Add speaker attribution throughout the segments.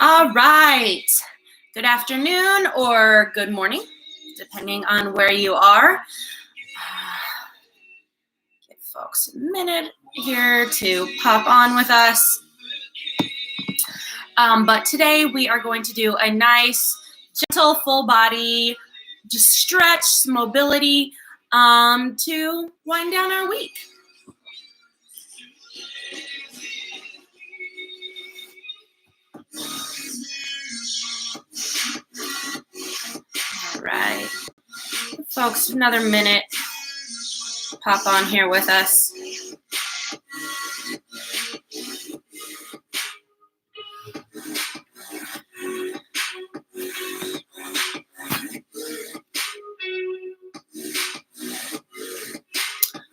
Speaker 1: All right. Good afternoon or good morning, depending on where you are. Give folks a minute here to pop on with us. But today we are going to do a nice, gentle, full body, just stretch, mobility to wind down our week. All right. Folks, another minute. Pop on here with us.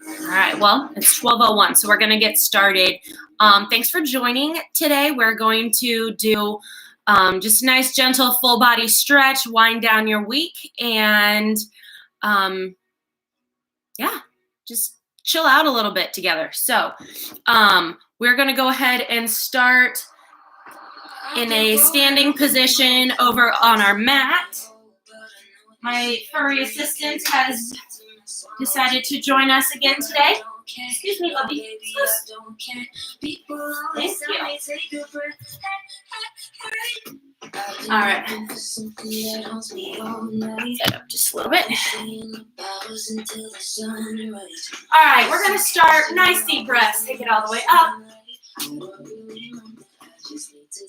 Speaker 1: All right, well, it's 12:01, so we're going to get started. Thanks for joining today. We're going to do just a nice, gentle, full body stretch, wind down your week, and yeah, just chill out a little bit together. So we're going to go ahead and start in a standing position over on our mat. My furry assistant has decided to join us again today. Excuse me, Lovey. Thank you. All right. Set up just a little bit. All right, we're going to start. Nice deep breaths. Take it all the way up.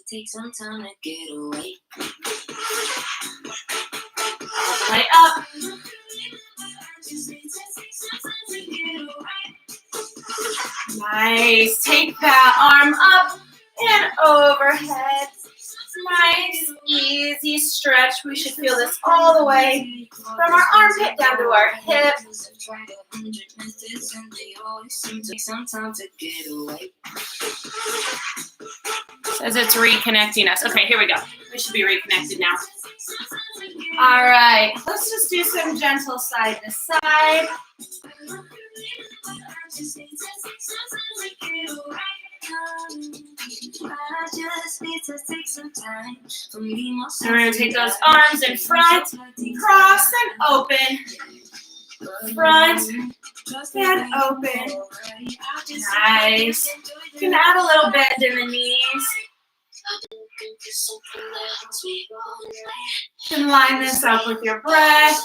Speaker 1: Take some time to get away. All the way up. Nice. Take that arm up and overhead. Nice, easy stretch. We should feel this all the way from our armpit down to our hip. Says it's reconnecting us. Okay, here we go. We should be reconnected now. All right, let's just do some gentle side to side. We're going to take those arms in front, cross and open, front and open. Nice. You can add a little bend in the knees. You can line this up with your breath.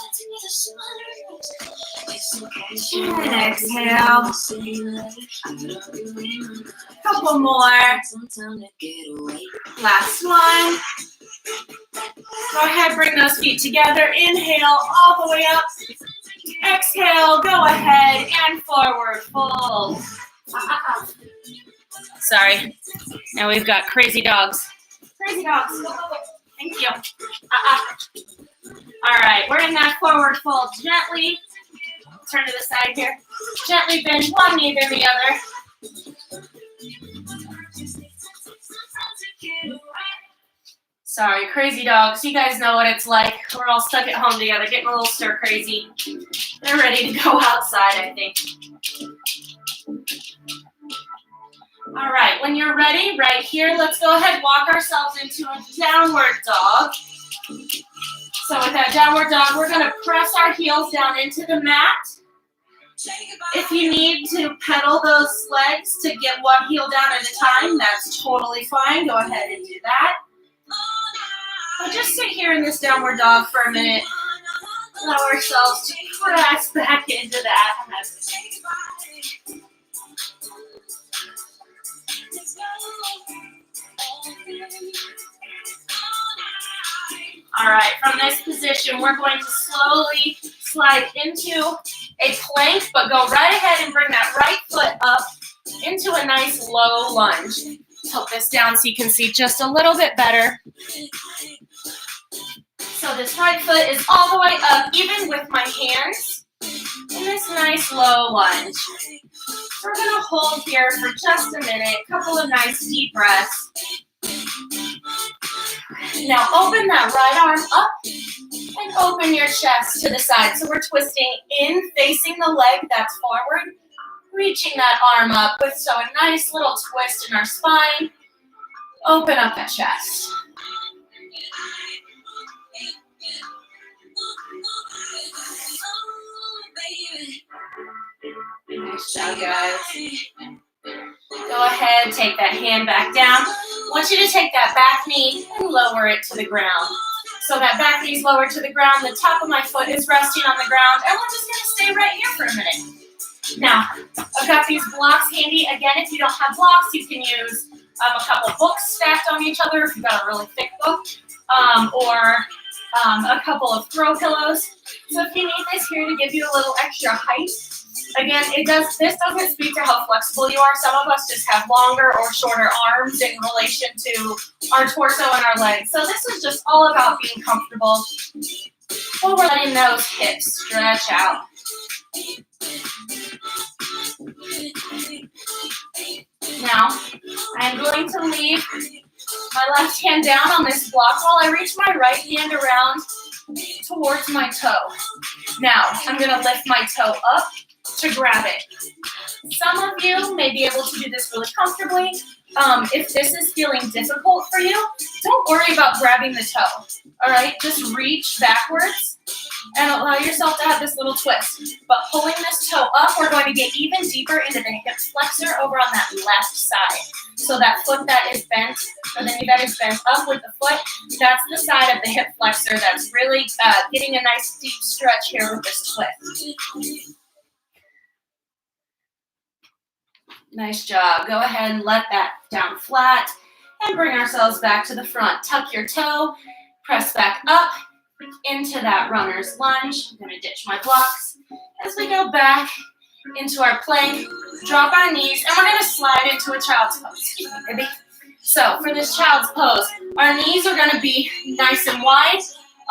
Speaker 1: And exhale. Couple more. Last one. Go ahead, bring those feet together. Inhale all the way up. Exhale, go ahead and forward fold. Sorry. Now we've got crazy dogs. Crazy dogs. Go, go, go. Thank you. All right, we're in that forward fold. Gently turn to the side here. Gently bend one knee to the other. Sorry, crazy dogs. You guys know what it's like. We're all stuck at home together, getting a little stir crazy. They're ready to go outside, I think. All right, when you're ready, right here, let's go ahead and walk ourselves into a downward dog. So with that downward dog, we're going to press our heels down into the mat. If you need to pedal those legs to get one heel down at a time, that's totally fine. Go ahead and do that. But just sit here in this downward dog for a minute. Allow ourselves to press back into that. All right, from this position, we're going to slowly slide into a plank, but go right ahead and bring that right foot up into a nice low lunge. Tilt this down so you can see just a little bit better. So this right foot is all the way up, even with my hands, in this nice low lunge. We're going to hold here for just a minute, a couple of nice deep breaths. Now open that right arm up and open your chest to the side. So we're twisting in, facing the leg that's forward, reaching that arm up with a nice little twist in our spine. Open up that chest. Nice job, guys. Go ahead, take that hand back down. I want you to take that back knee and lower it to the ground. So that back knee is lowered to the ground, the top of my foot is resting on the ground, and we're just gonna stay right here for a minute. Now, I've got these blocks handy. Again, if you don't have blocks, you can use a couple books stacked on each other if you've got a really thick book, or a couple of throw pillows. So if you need this here to give you a little extra height, again, this doesn't speak to how flexible you are. Some of us just have longer or shorter arms in relation to our torso and our legs. So this is just all about being comfortable while we're letting those hips stretch out. Now, I'm going to leave my left hand down on this block while I reach my right hand around towards my toe. Now, I'm going to lift my toe up to grab it. Some of you may be able to do this really comfortably. If this is feeling difficult for you, don't worry about grabbing the toe. All right, just reach backwards and allow yourself to have this little twist. But pulling this toe up, we're going to get even deeper into the hip flexor over on that left side. So that foot that is bent, or the knee that is bent up with the foot, that's the side of the hip flexor that's really getting a nice deep stretch here with this twist. Nice job. Go ahead and let that down flat and bring ourselves back to the front. Tuck your toe, press back up into that runner's lunge. I'm going to ditch my blocks. As we go back into our plank, drop our knees, and we're going to slide into a child's pose. Excuse me, baby. So for this child's pose, our knees are going to be nice and wide.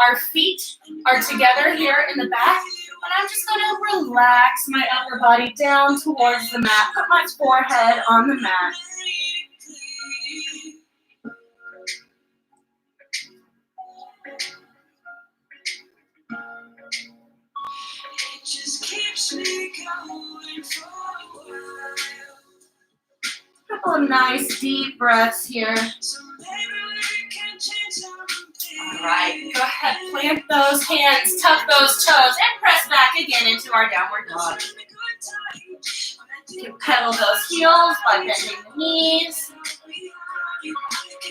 Speaker 1: Our feet are together here in the back. And I'm just going to relax my upper body down towards the mat. Put my forehead on the mat. It just keeps me going for a while. Couple of nice deep breaths here. All right, go ahead, plant those hands, tuck those toes, and press back again into our downward dog. You can pedal those heels by bending the knees.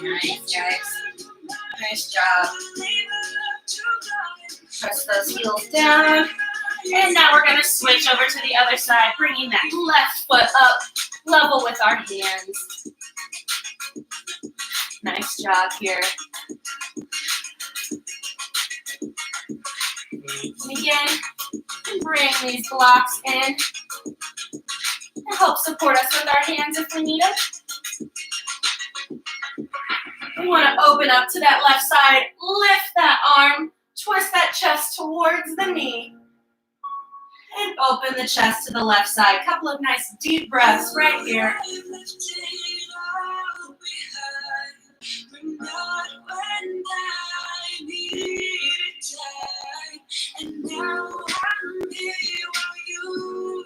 Speaker 1: Nice, guys. Nice job. Press those heels down. And now we're going to switch over to the other side, bringing that left foot up, level with our hands. Nice job here. And again, bring these blocks in to help support us with our hands if we need them. We want to open up to that left side, lift that arm, twist that chest towards the knee, and open the chest to the left side. Couple of nice deep breaths right here.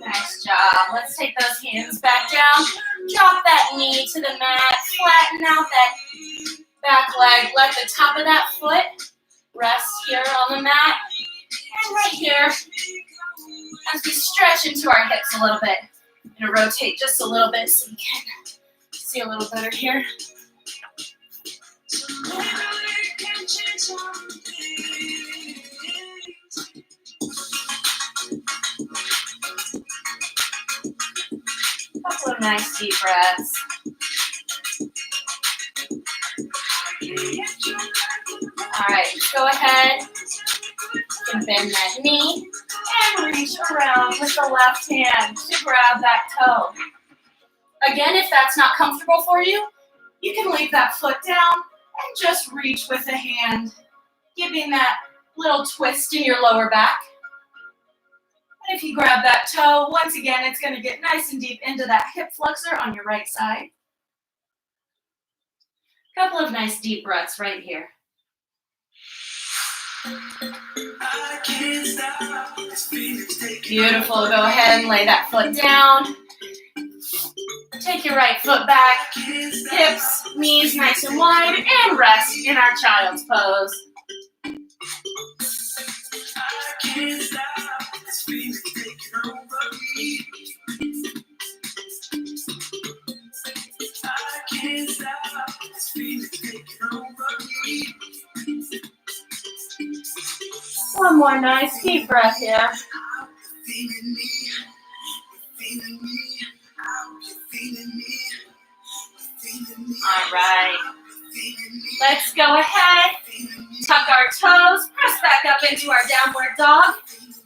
Speaker 1: Nice job. Let's take those hands back down. Drop that knee to the mat. Flatten out that back leg. Let the top of that foot rest here on the mat. And right here, as we stretch into our hips a little bit, I'm going to rotate just a little bit so you can see a little better here. Couple of nice deep breaths. All right, go ahead and bend that knee and reach around with the left hand to grab that toe. Again, if that's not comfortable for you, you can leave that foot down and just reach with the hand, giving that little twist in your lower back. And if you grab that toe, once again, it's going to get nice and deep into that hip flexor on your right side. Couple of nice deep breaths right here. Beautiful. Go ahead and lay that foot down. Take your right foot back, hips, knees nice and wide, and rest in our child's pose. One more nice deep breath here. All right. Let's go ahead, tuck our toes, press back up into our downward dog.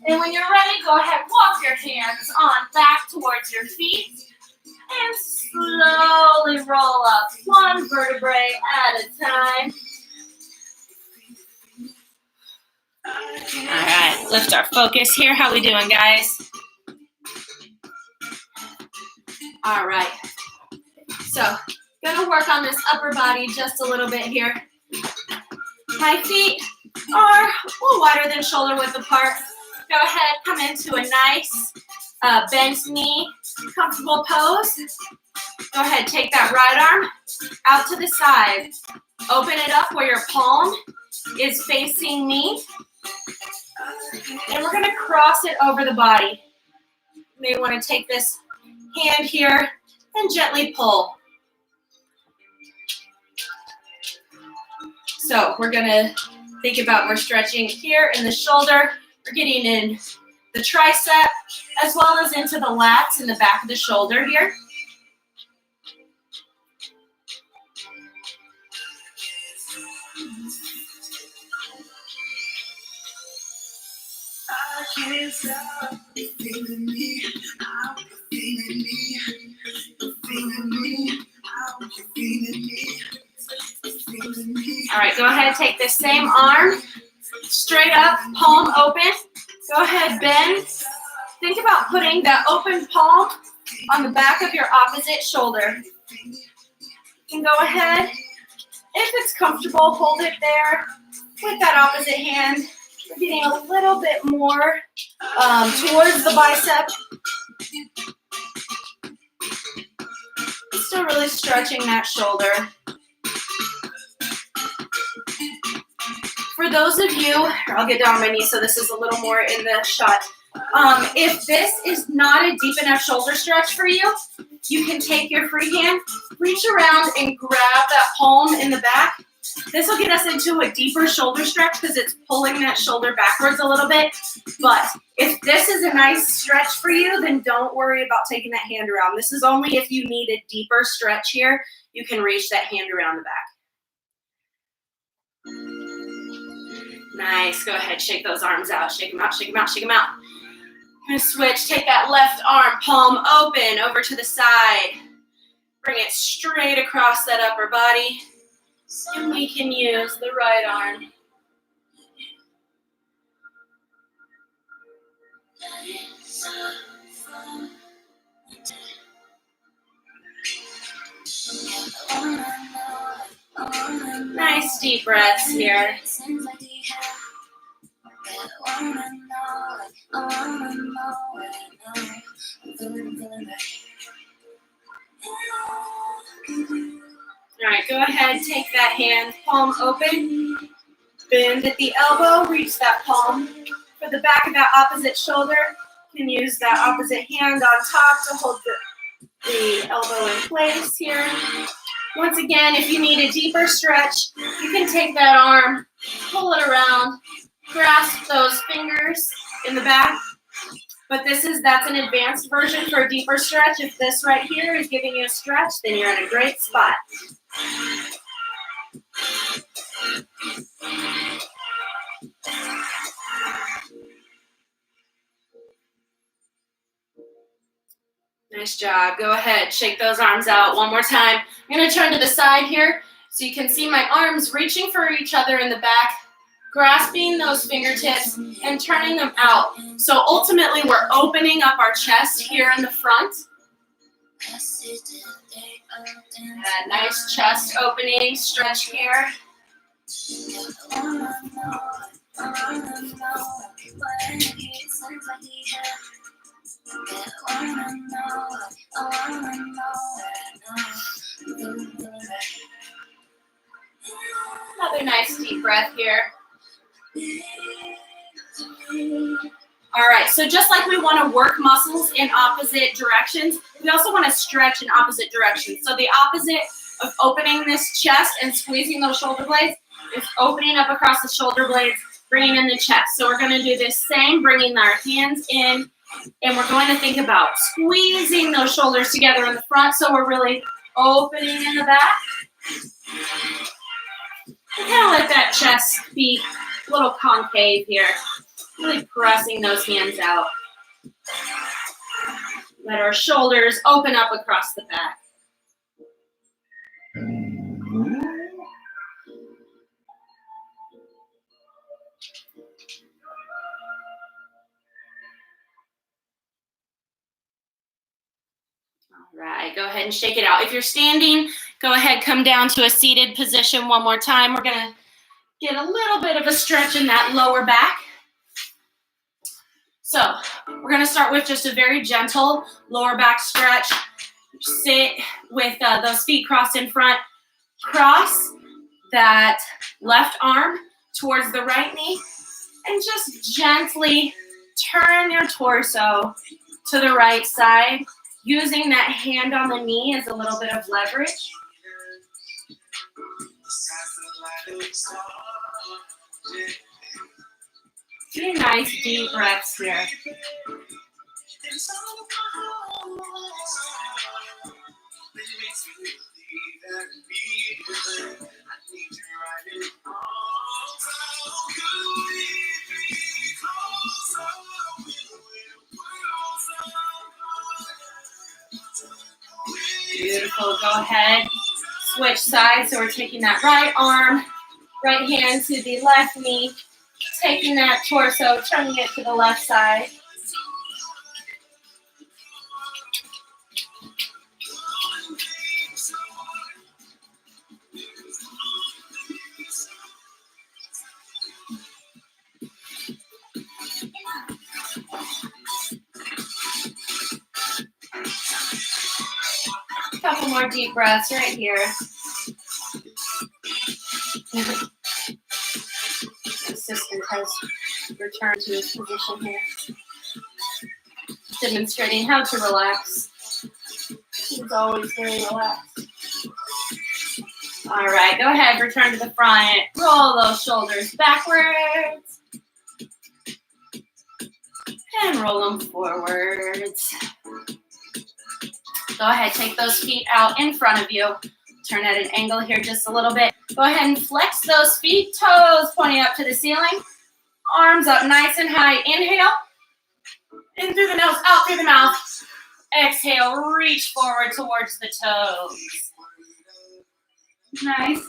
Speaker 1: And when you're ready, go ahead, walk your hands on back towards your feet. And slowly roll up one vertebrae at a time. All right, lift our focus here. How we doing, guys? All right. So, gonna work on this upper body just a little bit here. My feet are a little wider than shoulder width apart. Go ahead, come into a nice bent knee, comfortable pose. Go ahead, take that right arm out to the side. Open it up where your palm is facing me. And we're gonna cross it over the body. You may wanna take this hand here and gently pull. So we're gonna think about we're stretching here in the shoulder. We're getting in the tricep as well as into the lats in the back of the shoulder here. All right, go ahead, take the same arm, straight up, palm open. Go ahead, bend. Think about putting that open palm on the back of your opposite shoulder. You can go ahead, if it's comfortable, hold it there with that opposite hand. We're getting a little bit more towards the bicep. Still really stretching that shoulder. For those of you, I'll get down on my knee so this is a little more in the shot. If this is not a deep enough shoulder stretch for you, you can take your free hand, reach around and grab that palm in the back. This will get us into a deeper shoulder stretch because it's pulling that shoulder backwards a little bit. But if this is a nice stretch for you, then don't worry about taking that hand around. This is only if you need a deeper stretch here, you can reach that hand around the back. Nice. Go ahead, shake those arms out. Shake them out, shake them out, shake them out. I'm going to switch. Take that left arm, palm open, over to the side. Bring it straight across that upper body. And we can use the right arm. Nice deep breaths here. All right, go ahead, take that hand, palm open, bend at the elbow, reach that palm for the back of that opposite shoulder. You can use that opposite hand on top to hold the elbow in place here. Once again, if you need a deeper stretch, you can take that arm, pull it around, grasp those fingers in the back. But that's an advanced version for a deeper stretch. If this right here is giving you a stretch, then you're in a great spot. Nice job. Go ahead, shake those arms out one more time. I'm going to turn to the side here so you can see my arms reaching for each other in the back, grasping those fingertips and turning them out. So ultimately, we're opening up our chest here in the front. Nice chest opening, stretch here. Another nice deep breath here. All right, so just like we want to work muscles in opposite directions, we also want to stretch in opposite directions. So the opposite of opening this chest and squeezing those shoulder blades is opening up across the shoulder blades, bringing in the chest. So we're going to do this same, bringing our hands in, and we're going to think about squeezing those shoulders together in the front, so we're really opening in the back. And kind of let that chest be a little concave here. Really pressing those hands out. Let our shoulders open up across the back. All right, go ahead and shake it out. If you're standing, go ahead, come down to a seated position one more time. We're gonna get a little bit of a stretch in that lower back. So we're gonna start with just a very gentle lower back stretch. Sit with those feet crossed in front. Cross that left arm towards the right knee and just gently turn your torso to the right side, using that hand on the knee as a little bit of leverage. Few nice deep breaths here. Beautiful. Go ahead. Switch sides. So we're taking that right arm, right hand to the left knee, taking that torso, turning it to the left side. Couple more deep breaths right here. Assistant has returned to his position here, demonstrating how to relax. He's always very relaxed. All right, go ahead, return to the front. Roll those shoulders backwards. And roll them forwards. Go ahead, take those feet out in front of you. Turn at an angle here just a little bit. Go ahead and flex those feet, toes pointing up to the ceiling. Arms up nice and high. Inhale. In through the nose, out through the mouth. Exhale, reach forward towards the toes. Nice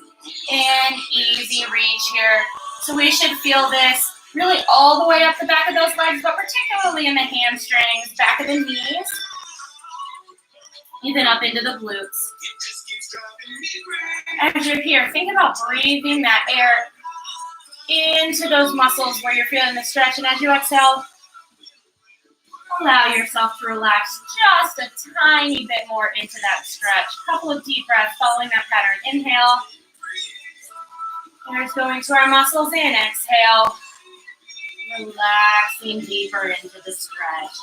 Speaker 1: and easy reach here. So we should feel this really all the way up the back of those legs, but particularly in the hamstrings, back of the knees, even up into the glutes. As you're here, think about breathing that air into those muscles where you're feeling the stretch, and as you exhale, allow yourself to relax just a tiny bit more into that stretch. A couple of deep breaths following that pattern. Inhale. Air's going to our muscles in. Exhale. Relaxing deeper into the stretch.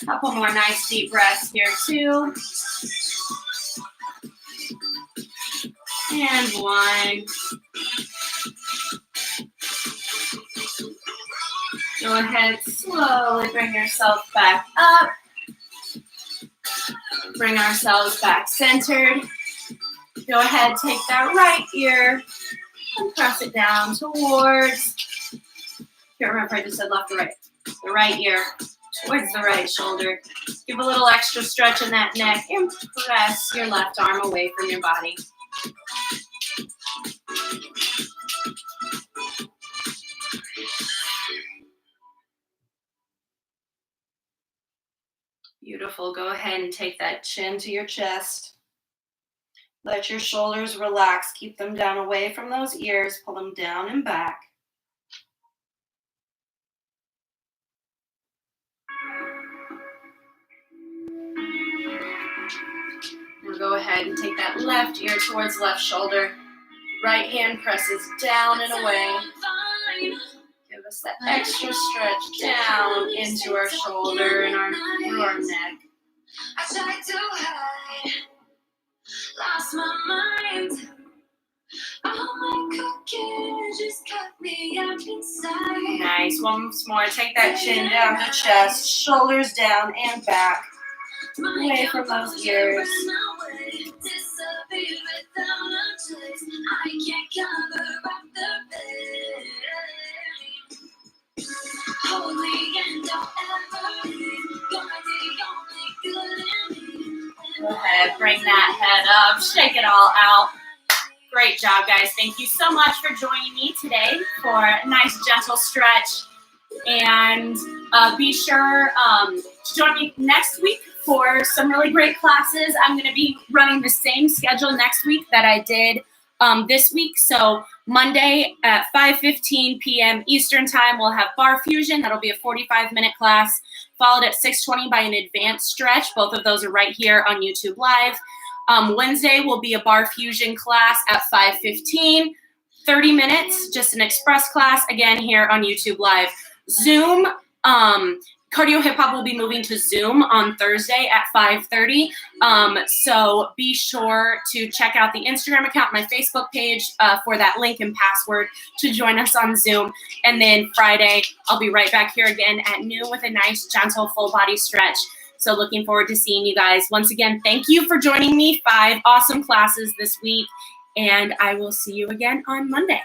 Speaker 1: Couple more nice deep breaths here too. And one. Go ahead, slowly bring yourself back up. Bring ourselves back centered. Go ahead, take that right ear and press it down towards. Can't remember if I just said left or right. The right ear towards the right shoulder. Give a little extra stretch in that neck and press your left arm away from your body. Beautiful. Go ahead and take that chin to your chest. Let your shoulders relax. Keep them down away from those ears. Pull them down and back. Now go ahead and take that left ear towards left shoulder. Right hand presses down and away. Give us that extra stretch down into our shoulder and through our neck.
Speaker 2: I tried to hide, lost my mind. All my cookies just cut me up inside.
Speaker 1: Nice. Once more. Take that chin down the chest, shoulders down and back. Away from those ears. Go ahead, bring that head up, shake it all out. Great job, guys. Thank you so much for joining me today for a nice, gentle stretch. And be sure to join me next week for some really great classes. I'm going to be running the same schedule next week that I did this week. So Monday at 5:15 p.m. Eastern Time, we'll have Bar Fusion. That'll be a 45-minute class, followed at 6:20 by an advanced stretch. Both of those are right here on YouTube Live. Wednesday will be a Bar Fusion class at 5:15, 30 minutes, just an express class, again here on YouTube Live. Zoom, Cardio Hip Hop will be moving to Zoom on Thursday at 5:30. So be sure to check out the Instagram account, my Facebook page for that link and password to join us on Zoom. And then Friday, I'll be right back here again at noon with a nice, gentle, full body stretch. So looking forward to seeing you guys. Once again, thank you for joining me. 5 awesome classes this week. And I will see you again on Monday.